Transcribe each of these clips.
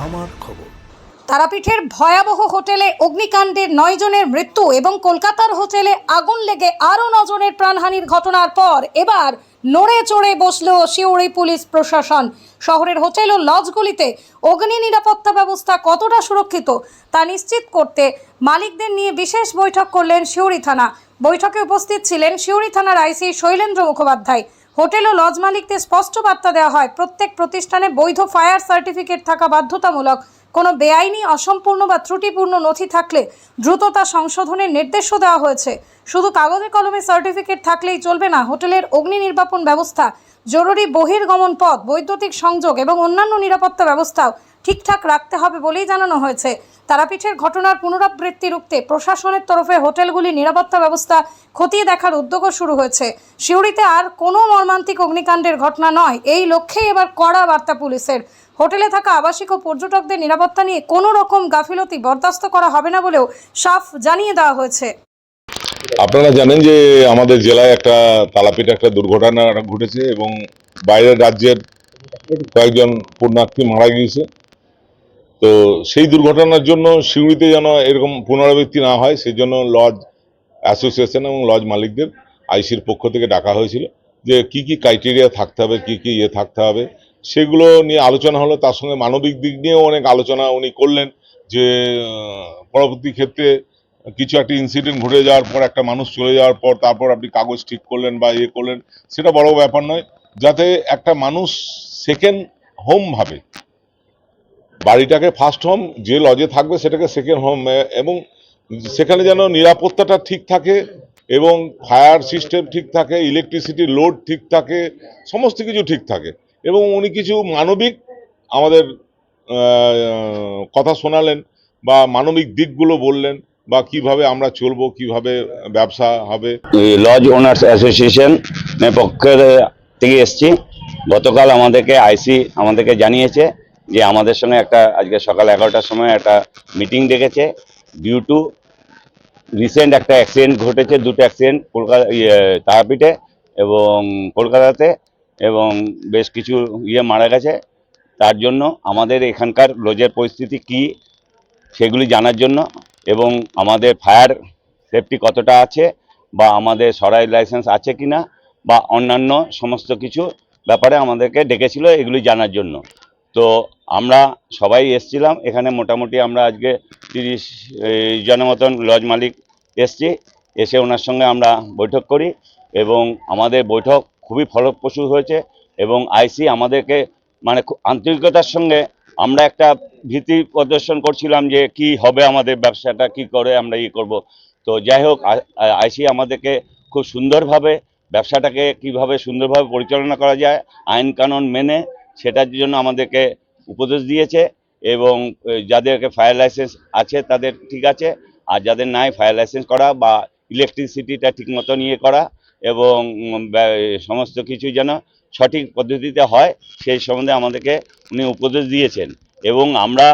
আমার খবর। তারাপীঠের ভয়াবহ হোটেলে অগ্নিকাণ্ডের 9 জনের মৃত্যু এবং কলকাতার হোটেলে আগুন লেগে আরও 9 জনের প্রাণহানির ঘটনার পর এবার নড়ে চড়ে বসল সিউড়ি পুলিশ প্রশাসন। শহরের হোটেল ও লজগুলিতে অগ্নি নিরাপত্তা ব্যবস্থা কতটা সুরক্ষিত তা নিশ্চিত করতে মালিকদের নিয়ে বিশেষ বৈঠক করলেন সিউড়ি থানা। বৈঠকে উপস্থিত ছিলেন সিউড়ি থানার আইসি শৈলেন্দ্র মুখোপাধ্যায়। হোটেল ও লজ মালিকদের স্পষ্ট বার্তা দেওয়া হয়, প্রত্যেক প্রতিষ্ঠানে বৈধ ফায়ার সার্টিফিকেট থাকা বাধ্যতামূলক। কোনো বেআইনি, অসম্পূর্ণ বা ত্রুটিপূর্ণ নথি থাকলে দ্রুত তা সংশোধনের নির্দেশও দেওয়া হয়েছে। শুধু কাগজে কলমে সার্টিফিকেট থাকলেই চলবে না, হোটেলের অগ্নি নির্বাপন ব্যবস্থা, জরুরি বহির্গমন পথ, বৈদ্যুতিক সংযোগ এবং অন্যান্য নিরাপত্তা ব্যবস্থাও ঠিকঠাক রাখতে হবে বলেই জানানো হয়েছে। তারাপীঠের ঘটনার পুনরাবৃত্তি রুখতে প্রশাসনের তরফে হোটেলগুলির নিরাপত্তা ব্যবস্থা খতিয়ে দেখার উদ্যোগও শুরু হয়েছে। সিউড়িতে আর কোনো মর্মান্তিক অগ্নিকাণ্ডের ঘটনা নয়, এই লক্ষ্যেই এবার কড়া বার্তা পুলিশের। হোটেলে থাকা আবাসিক ও পর্যটকদের নিরাপত্তা নিয়ে কোনো রকম গাফিলতি বরদাস্ত করা হবে না বলেও সাফ জানিয়ে দেওয়া হয়েছে। আপনারা জানেন যে আমাদের জেলায় একটা তারাপীঠে একটা দুর্ঘটনা ঘটেছে এবং বাইরের রাজ্যের কয়েকজন পুণ্যার্থী মারা গিয়েছে। তো সেই দুর্ঘটনার জন্য সিউড়িতে যেন এরকম পুনরাবৃত্তি না হয় সেই জন্য লজ অ্যাসোসিয়েশন এবং লজ মালিকদের আইসির পক্ষ থেকে ডাকা হয়েছিল যে কি কি ক্রাইটেরিয়া থাকতে হবে, কি কি থাকতে হবে, সেগুলো নিয়ে আলোচনা হলো। তার সঙ্গে মানবিক দিক নিয়েও অনেক আলোচনা উনি করলেন যে পরবর্তী ক্ষেত্রে কিছু একটা ইনসিডেন্ট ঘটে যাওয়ার পর, একটা মানুষ চলে যাওয়ার পর তারপর আপনি কাগজ ঠিক করলেন বা করলেন, সেটা বড় ব্যাপার নয়। যাতে একটা মানুষ সেকেন্ড হোম ভাবে, বাড়িটাকে ফার্স্ট হোম, যে লজে থাকবে সেটাকে সেকেন্ড হোম, এবং সেখানে যেন নিরাপত্তাটা ঠিক থাকে এবং ফায়ার সিস্টেম ঠিক থাকে, ইলেকট্রিসিটি লোড ঠিক থাকে, সমস্ত কিছু ঠিক থাকে। এবং উনি কিছু মানবিক আমাদের কথা শোনালেন বা মানবিক দিকগুলো বললেন বা কিভাবে আমরা চলবো, কিভাবে ব্যবসা হবে। লজ ওনার্স অ্যাসোসিয়েশন পক্ষের থেকে এসছি। গতকাল আমাদেরকে আইসি আমাদেরকে জানিয়েছে যে আমাদের সঙ্গে একটা আজকে সকাল 11টার সময় একটা মিটিং ডেকেছে। ডিউ টু রিসেন্ট একটা অ্যাক্সিডেন্ট ঘটেছে, দুটো অ্যাক্সিডেন্ট কলকাতা তারাপীঠে এবং কলকাতাতে, এবং বেশ কিছু মারা গেছে। তার জন্য আমাদের এখানকার লজের পরিস্থিতি কি সেগুলি জানার জন্য এবং আমাদের ফায়ার সেফটি কতটা আছে বা আমাদের সরাই লাইসেন্স আছে কিনা বা অন্যান্য সমস্ত কিছু ব্যাপারে আমাদেরকে ডেকেছিল এগুলি জানার জন্য। তো আমরা সবাই এসছিলাম এখানে, মোটামুটি আমরা আজকে 30 জনের মতন লজ মালিক এসছি। এসে ওনার সঙ্গে আমরা বৈঠক করি এবং আমাদের বৈঠক খুবই ফলপ্রসূ হয়েছে এবং আইসি আমাদেরকে মানে খুব আন্তরিকতার সঙ্গে, আমরা একটা ভীতি প্রদর্শন করছিলাম যে কি হবে আমাদের ব্যবসাটা, কি করে আমরা করব। তো যাই হোক, আইসি আমাদেরকে খুব সুন্দরভাবে ব্যবসাটাকে কিভাবে সুন্দরভাবে পরিচালনা করা যায় আইন কানুন মেনে, সেটার জন্য আমাদেরকে উপদেশ দিয়েছে। এবং যাদেরকে ফায়ার লাইসেন্স আছে তাদের ঠিক আছে, আর যাদের নাই ফায়ার লাইসেন্স করা বা ইলেকট্রিসিটিটা ঠিক মতো করা এবং সমস্ত কিছু যেন সঠিক পদ্ধতিতে হয় সেই সম্বন্ধে আমাদেরকে উনি উপদেশ দিয়েছেন। এবং আমরা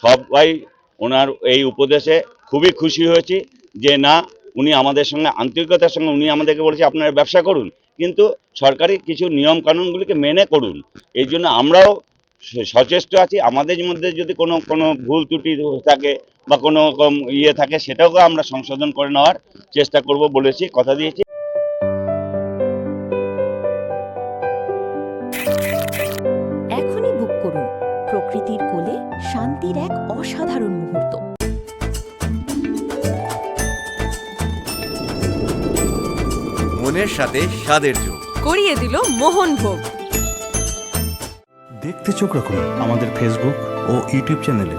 সবাই ওনার এই উপদেশে খুবই খুশি হয়েছি যে না, উনি আমাদের সঙ্গে আন্তরিকতার সঙ্গে উনি আমাদেরকে বলেছে আপনারা ব্যবসা করুন, কিন্তু সরকারি কিছু নিয়ম কানুনগুলিকে মেনে করুন। এই জন্য আমরাও সচেষ্ট আছি। আমাদের মধ্যে যদি কোনো ভুল ত্রুটি থাকে বা কোনো রকম থাকে, সেটাও আমরা সংশোধন করে নেওয়ার চেষ্টা করব বলেছি, কথা দিয়েছি। এখনই বুক করুন প্রকৃতির কোলে শান্তির এক অসাধারণ মুহূর্ত। মনের সাথে স্বাদের যোগ করিয়ে দিল মোহনভোগ। দেখতে চোখ রাখুন আমাদের ফেসবুক ও ইউটিউব চ্যানেলে।